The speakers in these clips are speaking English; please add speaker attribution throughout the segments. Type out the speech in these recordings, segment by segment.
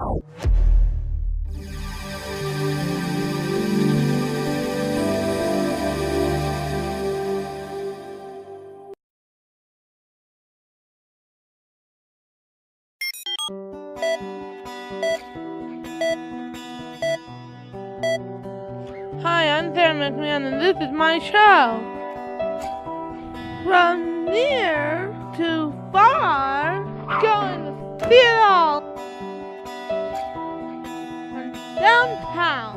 Speaker 1: Hi, I'm Sara McMahon, and this is my show. From near to far, going to see it all. From downtown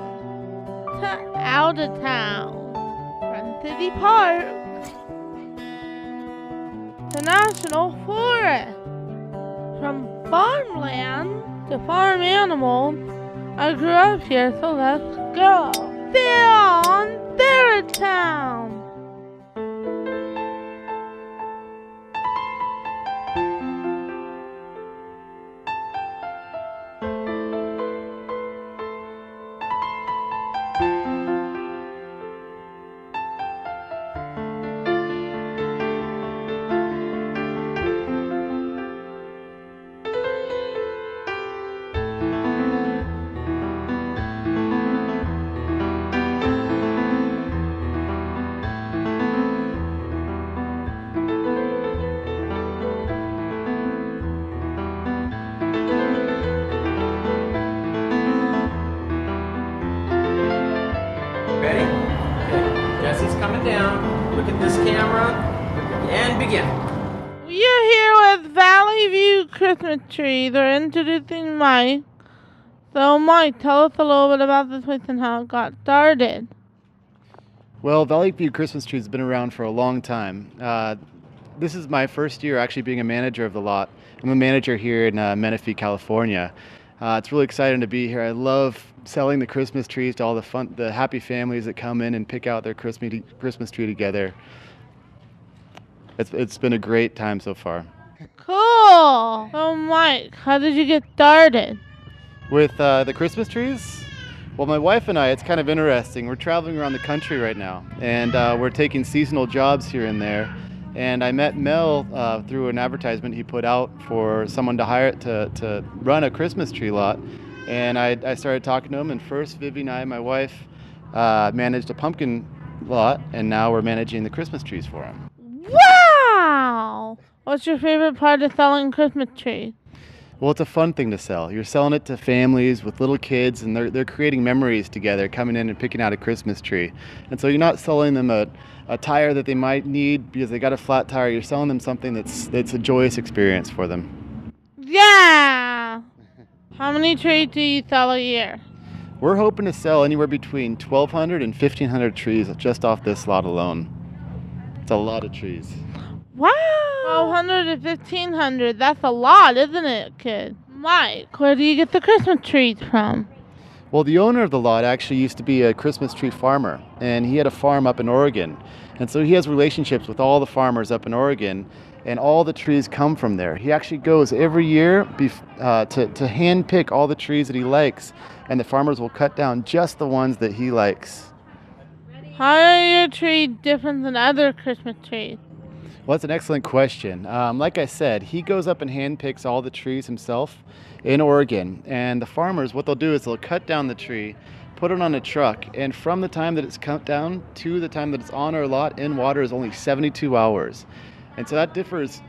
Speaker 1: to out of town, from city park to national forest, from farmland to farm animals. I grew up here, so let's go. They're on their town.
Speaker 2: Look at this camera and begin.
Speaker 1: We are here with Valley View Christmas trees. We're introducing Mike. So Mike, tell us a little bit about this place and how it got started.
Speaker 3: Well, Valley View Christmas trees has been around for a long time. This is my first year actually being a manager of the lot. I'm a manager here in Menifee, California. It's really exciting to be here. I love selling the Christmas trees to all the happy families that come in and pick out their Christmas tree together. It's been a great time so far.
Speaker 1: Cool. So Mike, how did you get started?
Speaker 3: With the Christmas trees? Well, my wife and I, it's kind of interesting. We're traveling around the country right now, and we're taking seasonal jobs here and there. And I met Mel through an advertisement he put out for someone to hire to run a Christmas tree lot. And I started talking to him, and first Vivi and I, my wife, managed a pumpkin lot, and now we're managing the Christmas trees for him.
Speaker 1: Wow! What's your favorite part of selling Christmas trees?
Speaker 3: Well, it's a fun thing to sell. You're selling it to families with little kids, and they're creating memories together, coming in and picking out a Christmas tree. And so you're not selling them a tire that they might need because they got a flat tire. You're selling them something that's a joyous experience for them.
Speaker 1: Yeah! How many trees do you sell a year?
Speaker 3: We're hoping to sell anywhere between 1,200 and 1,500 trees just off this lot alone. It's a lot of trees.
Speaker 1: Wow! 1,200 to 1,500. That's a lot, isn't it, kid? Mike, where do you get the Christmas trees from?
Speaker 3: Well, the owner of the lot actually used to be a Christmas tree farmer, and he had a farm up in Oregon. And so he has relationships with all the farmers up in Oregon, and all the trees come from there. He actually goes every year to hand pick all the trees that he likes, and the farmers will cut down just the ones that he likes.
Speaker 1: How are your trees different than other Christmas trees?
Speaker 3: Well, that's an excellent question. Like I said, he goes up and hand picks all the trees himself in Oregon, and the farmers, what they'll do is they'll cut down the tree, put it on a truck, and from the time that it's cut down to the time that it's on our lot in water is only 72 hours. And so that differs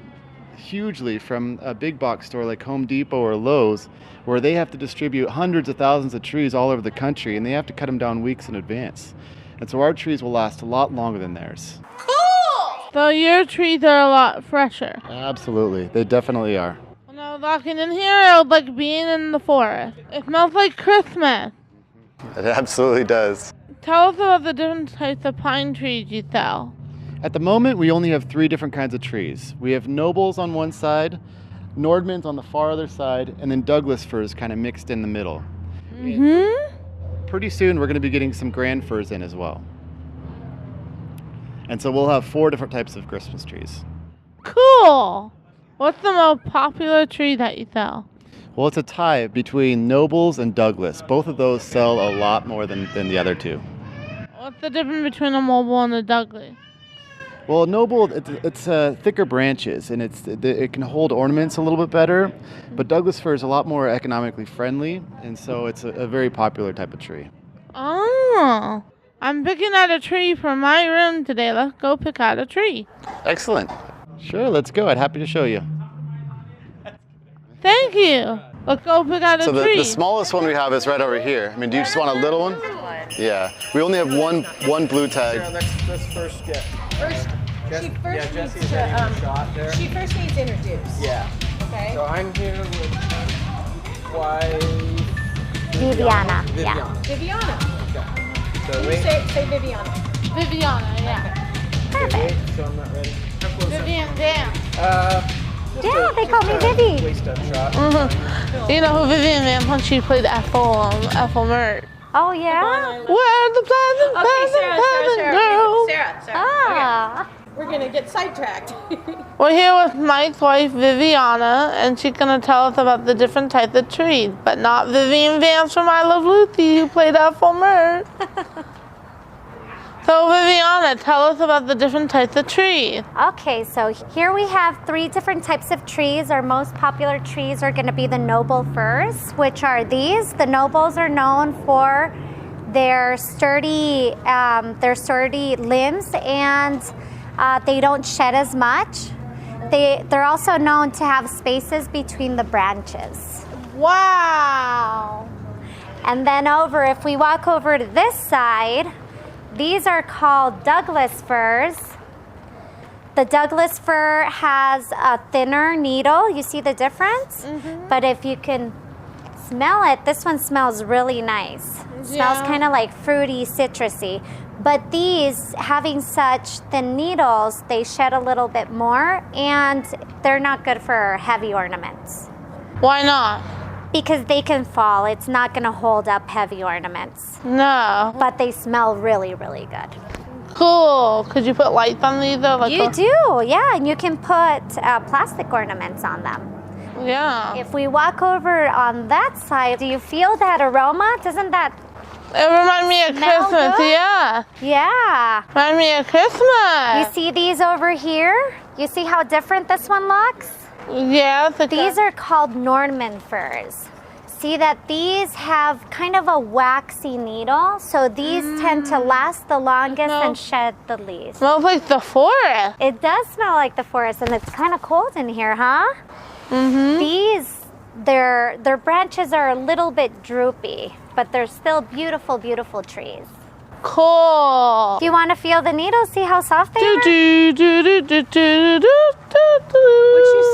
Speaker 3: hugely from a big box store like Home Depot or Lowe's, where they have to distribute hundreds of thousands of trees all over the country, and they have to cut them down weeks in advance. And so our trees will last a lot longer than theirs.
Speaker 1: Cool! So your trees are a lot fresher.
Speaker 3: Absolutely, they definitely are.
Speaker 1: When I was walking in here, it was like being in the forest. It smells like Christmas.
Speaker 3: It absolutely does.
Speaker 1: Tell us about the different types of pine trees you sell.
Speaker 3: At the moment, we only have 3 different kinds of trees. We have nobles on one side, Nordmanns on the far other side, and then Douglas firs kind of mixed in the middle.
Speaker 1: Mm-hmm.
Speaker 3: Pretty soon, we're going to be getting some grand firs in as well. And so we'll have 4 different types of Christmas trees.
Speaker 1: Cool! What's the most popular tree that you sell?
Speaker 3: Well, it's a tie between nobles and Douglas. Both of those sell a lot more than the other 2.
Speaker 1: What's the difference between a mobile and a Douglas?
Speaker 3: Well, noble, it's thicker branches, and it can hold ornaments a little bit better. But Douglas fir is a lot more economically friendly, and so it's a very popular type of tree.
Speaker 1: Oh, I'm picking out a tree for my room today. Let's go pick out a tree.
Speaker 3: Excellent. Sure, let's go. I'd happy to show you.
Speaker 1: Thank you. Let's go pick out a
Speaker 3: So
Speaker 1: tree.
Speaker 3: the smallest one we have is right over here. I mean, do you just want a little one? Yeah. We only have one blue tag.
Speaker 2: Let's first get.
Speaker 4: She first needs
Speaker 2: Jesse's
Speaker 4: to,
Speaker 2: getting a shot there.
Speaker 4: she first needs introduced.
Speaker 2: Yeah.
Speaker 4: Okay.
Speaker 2: So I'm here with wife
Speaker 5: Viviana.
Speaker 2: Viviana.
Speaker 4: Viviana.
Speaker 2: Okay. So
Speaker 4: Can you
Speaker 2: wait.
Speaker 4: say Viviana?
Speaker 1: Viviana, yeah.
Speaker 2: Wait, so I'm not ready. How close
Speaker 1: Vivian Van.
Speaker 5: Yeah, they call me Vivi.
Speaker 2: Waist up shot.
Speaker 1: You know who Vivian Van when she played Ethel Mertz.
Speaker 5: Oh, yeah?
Speaker 1: Where the pleasant girl.
Speaker 4: Sarah.
Speaker 5: Ah.
Speaker 4: We're gonna get sidetracked.
Speaker 1: We're here with Mike's wife, Viviana, and she's going to tell us about the different types of trees, but not Vivian Vance from I Love Lucy, who played Ethel Mertz. So, Viviana, tell us about the different types of trees.
Speaker 5: Okay, so here we have 3 different types of trees. Our most popular trees are going to be the noble firs, which are these. The nobles are known for their sturdy limbs, and they don't shed as much. They're also known to have spaces between the branches.
Speaker 1: Wow.
Speaker 5: And then if we walk over to this side, these are called Douglas firs. The Douglas fir has a thinner needle. You see the difference? Mm-hmm. But if you can smell it, this one smells really nice. Smells kind of like fruity, citrusy. But these, having such thin needles, they shed a little bit more, and they're not good for heavy ornaments.
Speaker 1: Why not?
Speaker 5: Because they can fall. It's not going to hold up heavy ornaments.
Speaker 1: No.
Speaker 5: But they smell really, really good.
Speaker 1: Cool. Could you put lights on these though?
Speaker 5: You do, yeah. And you can put plastic ornaments on them.
Speaker 1: Yeah.
Speaker 5: If we walk over on that side, do you feel that aroma? Doesn't that
Speaker 1: It reminds me of
Speaker 5: smell
Speaker 1: Christmas,
Speaker 5: good?
Speaker 1: yeah.
Speaker 5: Yeah.
Speaker 1: Remind me of Christmas.
Speaker 5: You see these over here? You see how different this one looks?
Speaker 1: Yeah.
Speaker 5: These are called Nordmann firs. See that these have kind of a waxy needle, so these tend to last the longest and shed the least.
Speaker 1: Smells like the forest.
Speaker 5: It does smell like the forest, and it's kind of cold in here, huh? Mm-hmm. These, their branches are a little bit droopy, but they're still beautiful, beautiful trees.
Speaker 1: Cool.
Speaker 5: Do you want to feel the needles? See how soft they are?
Speaker 4: Would you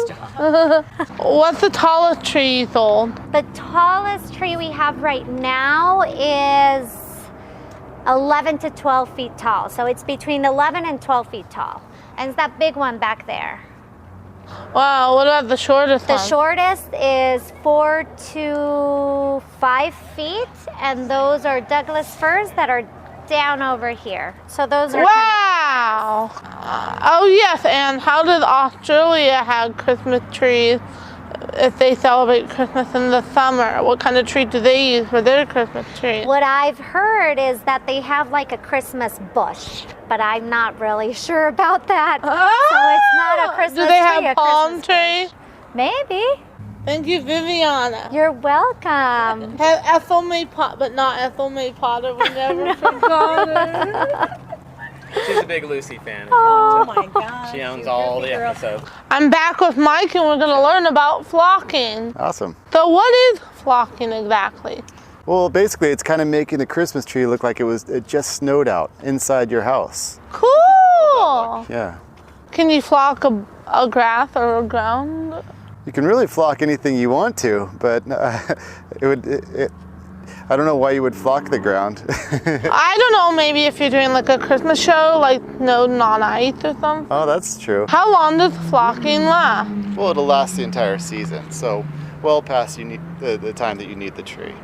Speaker 4: stop?
Speaker 1: What's the tallest tree you sold?
Speaker 5: The tallest tree we have right now is 11 to 12 feet tall. So it's between 11 and 12 feet tall. And it's that big one back there.
Speaker 1: Wow, what about the shortest
Speaker 5: The
Speaker 1: one?
Speaker 5: shortest is 4 to 5 feet, and those are Douglas firs that are down over here. So those are
Speaker 1: Wow. Oh yes, and how does Australia have Christmas trees if they celebrate Christmas in the summer? What kind of tree do they use for their Christmas tree?
Speaker 5: What I've heard is that they have like a Christmas bush, but I'm not really sure about that. So it's not a Christmas
Speaker 1: Do they
Speaker 5: tree,
Speaker 1: have
Speaker 5: a
Speaker 1: palm
Speaker 5: Christmas
Speaker 1: trees?
Speaker 5: bush. Maybe.
Speaker 1: Thank you, Viviana.
Speaker 5: You're welcome.
Speaker 1: Have Ethel May Potter, but not Ethel May Potter. We never forgot her.
Speaker 2: She's a big Lucy fan.
Speaker 4: Oh my gosh.
Speaker 2: She owns all the episodes.
Speaker 1: I'm back with Mike, and we're going to learn about flocking.
Speaker 3: Awesome.
Speaker 1: So, what is flocking exactly?
Speaker 3: Well, basically, it's kind of making the Christmas tree look like it just snowed out inside your house.
Speaker 1: Cool.
Speaker 3: Yeah.
Speaker 1: Can you flock a grass or a ground?
Speaker 3: You can really flock anything you want to, but I don't know why you would flock the ground.
Speaker 1: I don't know, maybe if you're doing like a Christmas show, like Snowden on Ice or something.
Speaker 3: Oh, that's true.
Speaker 1: How long does flocking last?
Speaker 3: Well, it'll last the entire season, so well past the time that you need the tree.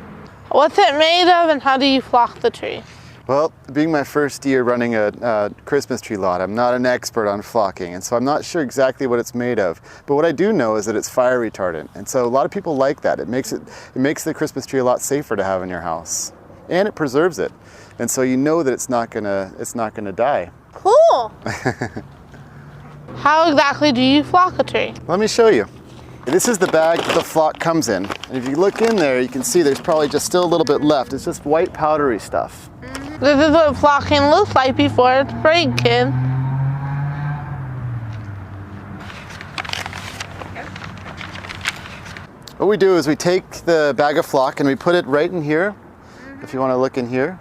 Speaker 1: What's it made of, and how do you flock the tree?
Speaker 3: Well, being my first year running a Christmas tree lot, I'm not an expert on flocking, and so I'm not sure exactly what it's made of. But what I do know is that it's fire retardant, and so a lot of people like that. It makes the Christmas tree a lot safer to have in your house, and it preserves it, and so you know that it's not gonna die.
Speaker 1: Cool. How exactly do you flock a tree?
Speaker 3: Let me show you. This is the bag that the flock comes in. And if you look in there, you can see there's probably just still a little bit left. It's just white powdery stuff.
Speaker 1: This is what flocking looks like before it's sprayed, kid.
Speaker 3: What we do is we take the bag of flock and we put it right in here, if you want to look in here.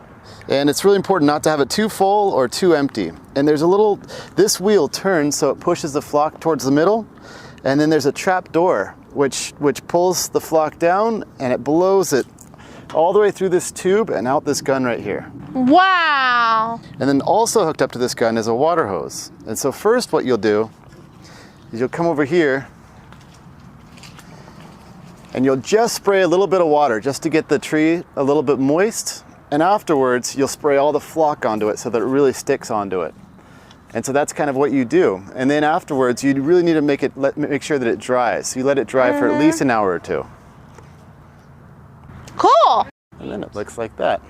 Speaker 3: And it's really important not to have it too full or too empty. And there's a little, this wheel turns so it pushes the flock towards the middle. And then there's a trap door which pulls the flock down and it blows it all the way through this tube and out this gun right here.
Speaker 1: Wow.
Speaker 3: And then also hooked up to this gun is a water hose. And so first what you'll do is you'll come over here and you'll just spray a little bit of water just to get the tree a little bit moist. And afterwards, you'll spray all the flock onto it so that it really sticks onto it. And so that's kind of what you do. And then afterwards, you really need to make sure that it dries. So you let it dry for at least an hour or two.
Speaker 1: Cool.
Speaker 3: And then it looks like that.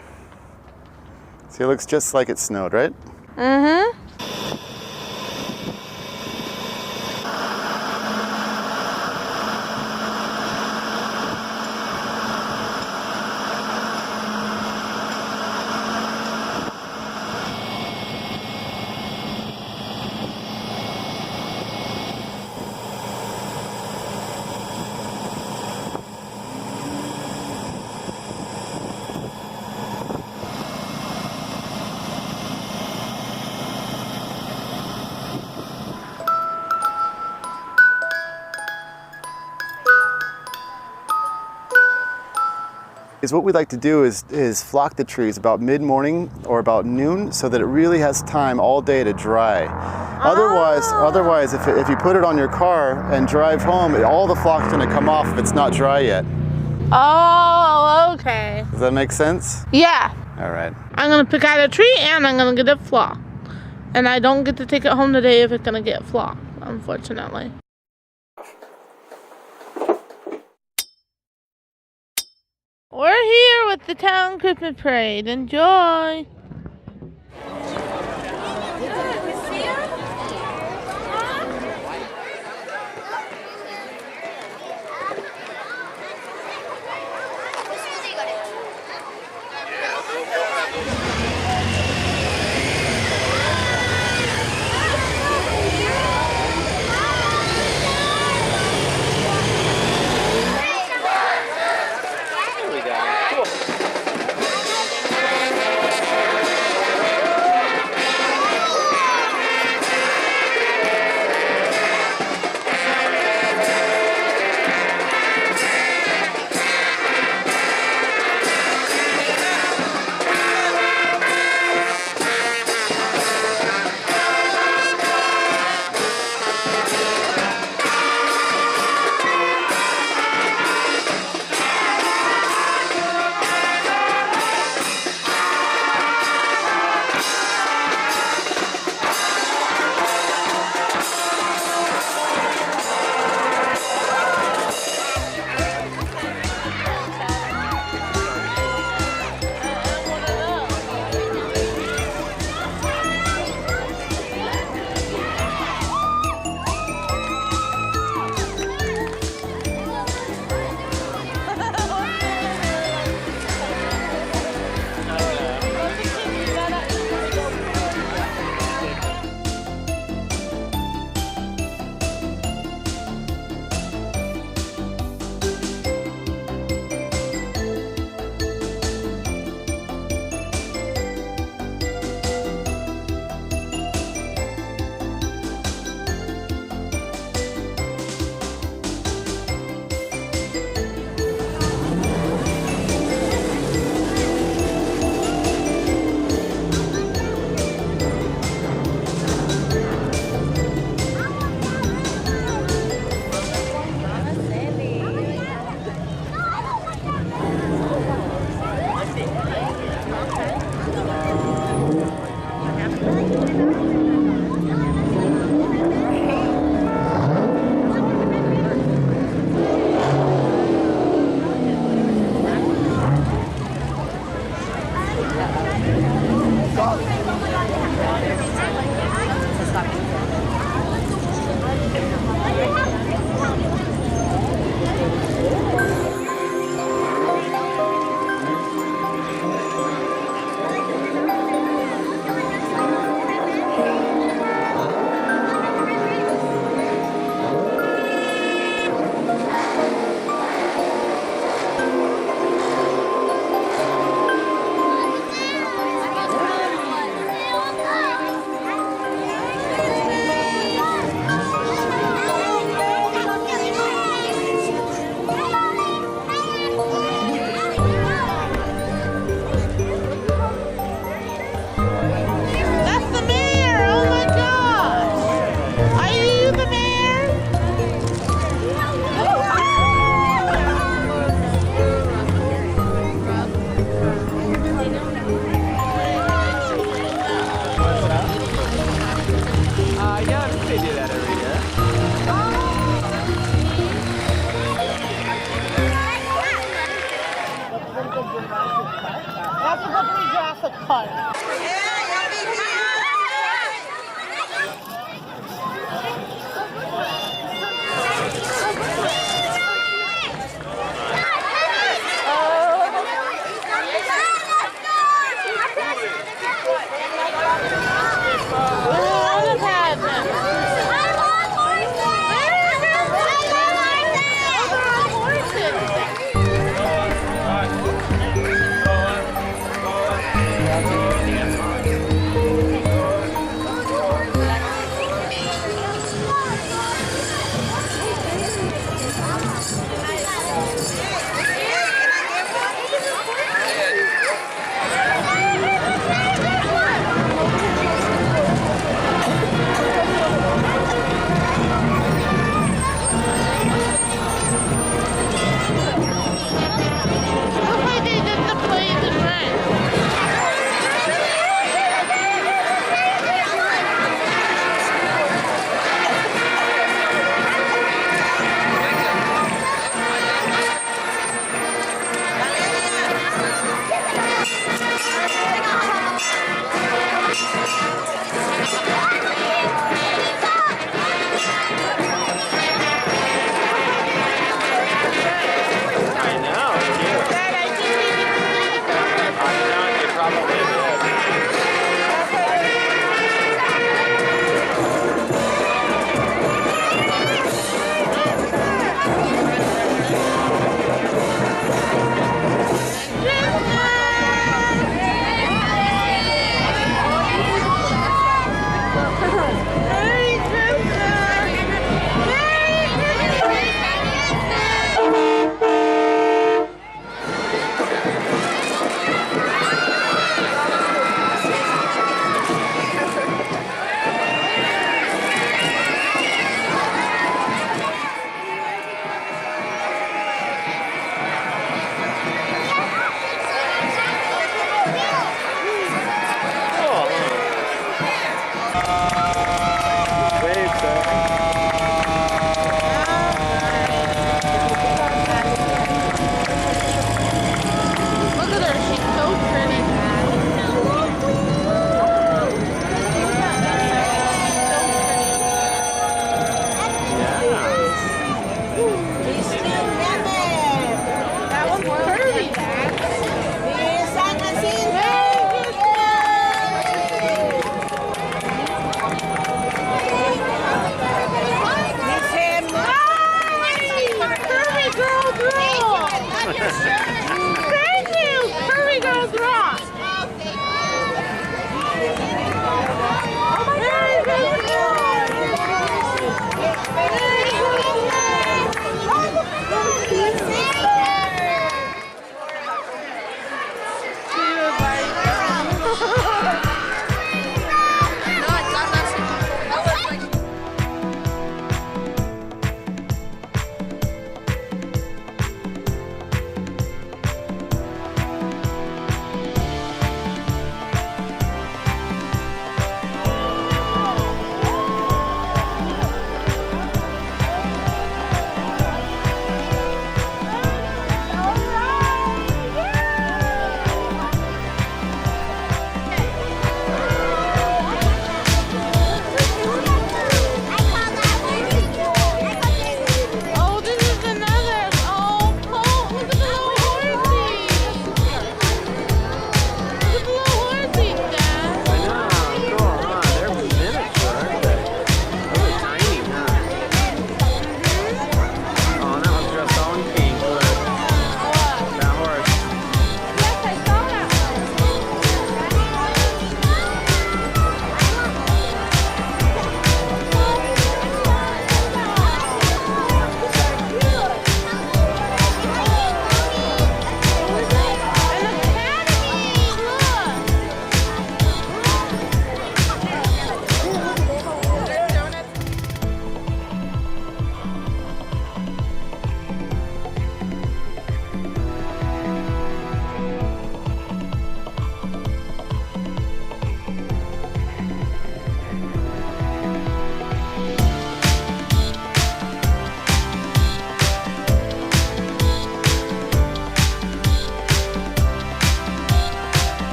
Speaker 3: See, it looks just like it snowed, right?
Speaker 1: Mm-hmm.
Speaker 3: Is what we'd like to do is flock the trees about mid-morning or about noon so that it really has time all day to dry. Otherwise, if you put it on your car and drive home, all the flock's gonna come off if it's not dry yet.
Speaker 1: Oh, okay.
Speaker 3: Does that make sense?
Speaker 1: Yeah.
Speaker 3: All right.
Speaker 1: I'm gonna pick out a tree and I'm gonna get it flocked. And I don't get to take it home today if it's gonna get flocked, unfortunately. We're here with the town Christmas parade. Enjoy. traffic park.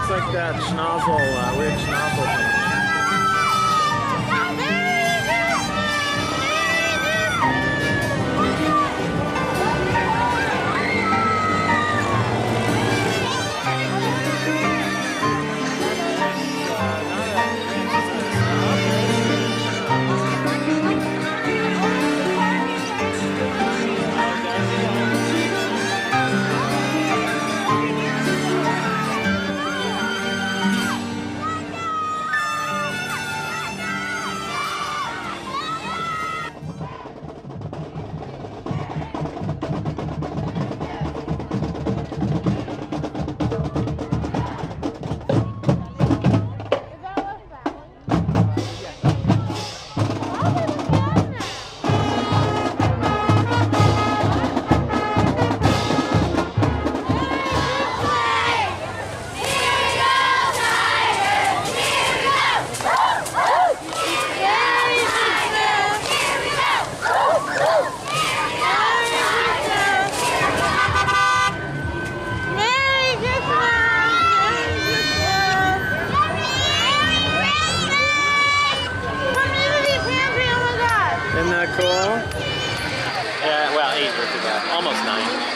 Speaker 2: Like that schnozzle, weird schnozzle thing.
Speaker 6: Almost 9.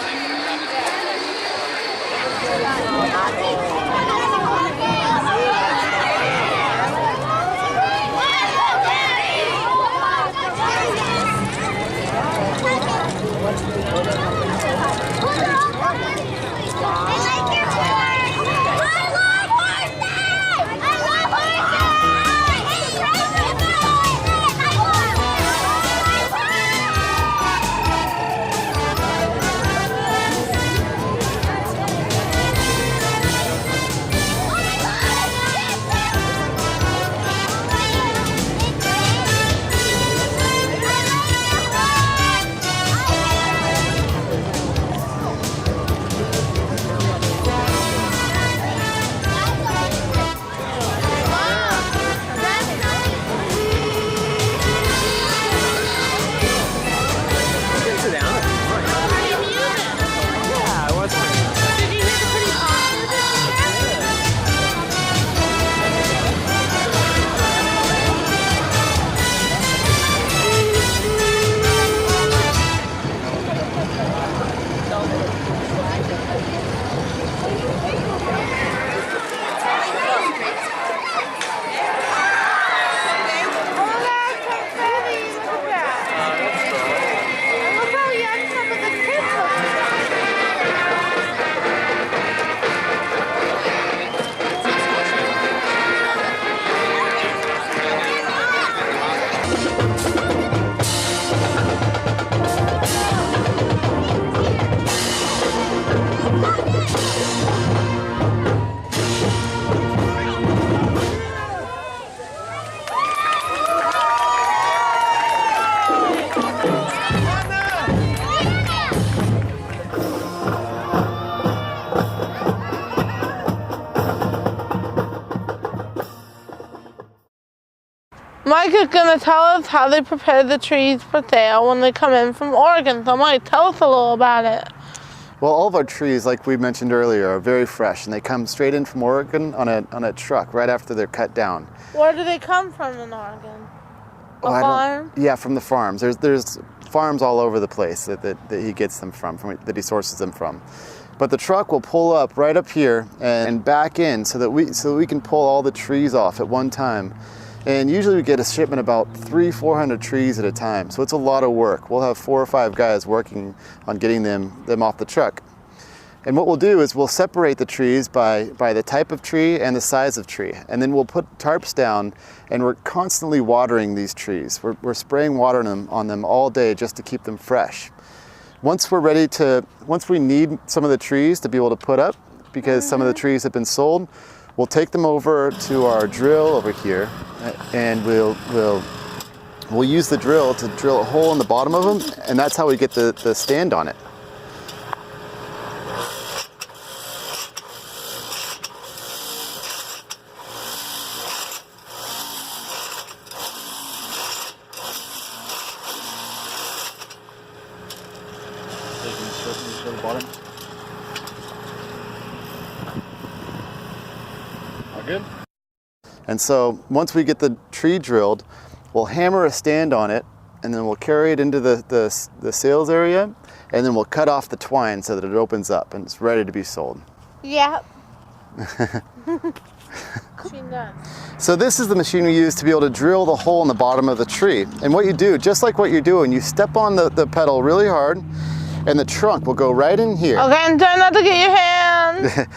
Speaker 1: Mike is going to tell us how they prepare the trees for sale when they come in from Oregon. So Mike, tell us a little about it.
Speaker 3: Well, all of our trees, like we mentioned earlier, are very fresh, and they come straight in from Oregon on a truck right after they're cut down.
Speaker 1: Where do they come from in Oregon? A farm?
Speaker 3: Yeah, from the farms. There's farms all over the place that he gets them from, that he sources them from. But the truck will pull up right up here and back in so that we can pull all the trees off at one time. And usually we get a shipment about 300-400 trees at a time. So it's a lot of work. We'll have 4 or 5 guys working on getting them off the truck. And what we'll do is we'll separate the trees by the type of tree and the size of tree. And then we'll put tarps down, and we're constantly watering these trees. We're spraying water on them all day just to keep them fresh. Once we need some of the trees to be able to put up, because some of the trees have been sold, we'll take them over to our drill over here, and we'll use the drill to drill a hole in the bottom of them, and that's how we get the stand on it. All good? And so once we get the tree drilled, we'll hammer a stand on it, and then we'll carry it into the sales area, and then we'll cut off the twine so that it opens up and it's ready to be sold.
Speaker 5: Yep.
Speaker 3: So this is the machine we use to be able to drill the hole in the bottom of the tree. And what you do, just like what you're doing, you step on the pedal really hard, and the trunk will go right in here.
Speaker 1: Okay, and try not to get your hand.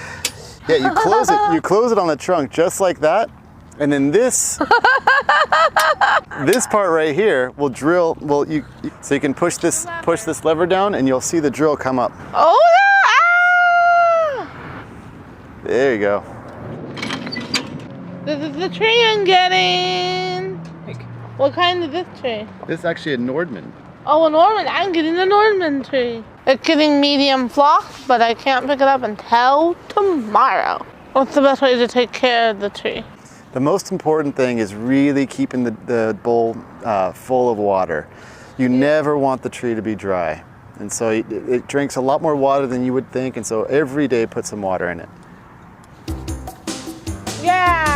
Speaker 3: Yeah, you close it. You close it on the trunk just like that, and then this this part right here will drill. Well, so you can push this lever down, and you'll see the drill come up.
Speaker 1: Oh yeah! Ah!
Speaker 3: There you go.
Speaker 1: This is the tree I'm getting. What kind is this tree?
Speaker 3: This is actually a Nordmann.
Speaker 1: Oh, a Nordmann. I'm getting the Nordmann tree. It's getting medium flock, but I can't pick it up until tomorrow. What's the best way to take care of the tree?
Speaker 3: The most important thing is really keeping the bowl full of water. You never want the tree to be dry. And so it drinks a lot more water than you would think, and so every day put some water in it.
Speaker 1: Yeah!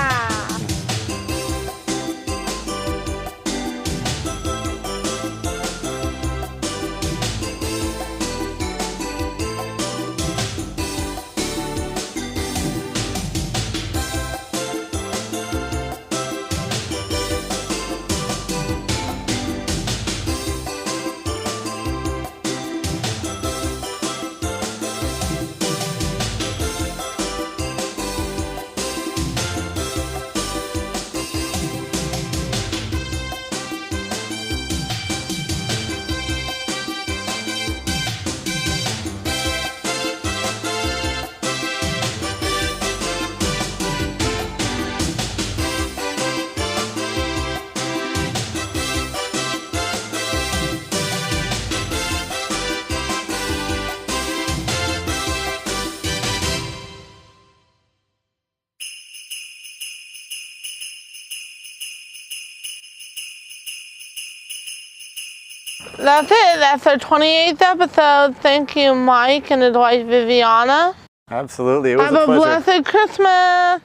Speaker 1: That's it. That's our 28th episode. Thank you, Mike and his wife, Viviana.
Speaker 3: Absolutely. It was
Speaker 1: Have
Speaker 3: a pleasure.
Speaker 1: blessed Christmas.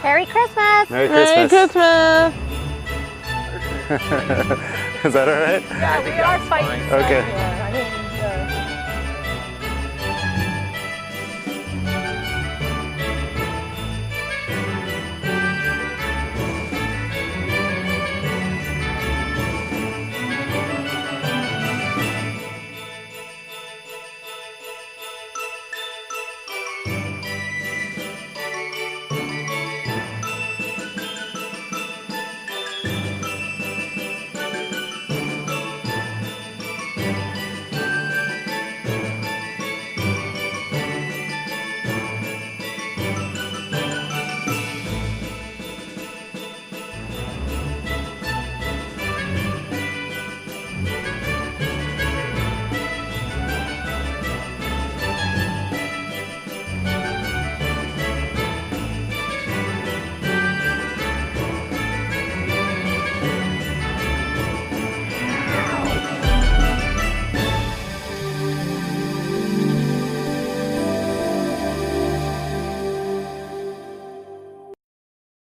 Speaker 5: Merry Christmas.
Speaker 3: Merry
Speaker 1: Merry
Speaker 3: Christmas.
Speaker 1: Christmas.
Speaker 3: Is that all right?
Speaker 4: Yeah, we are fighting.
Speaker 3: Okay.
Speaker 4: I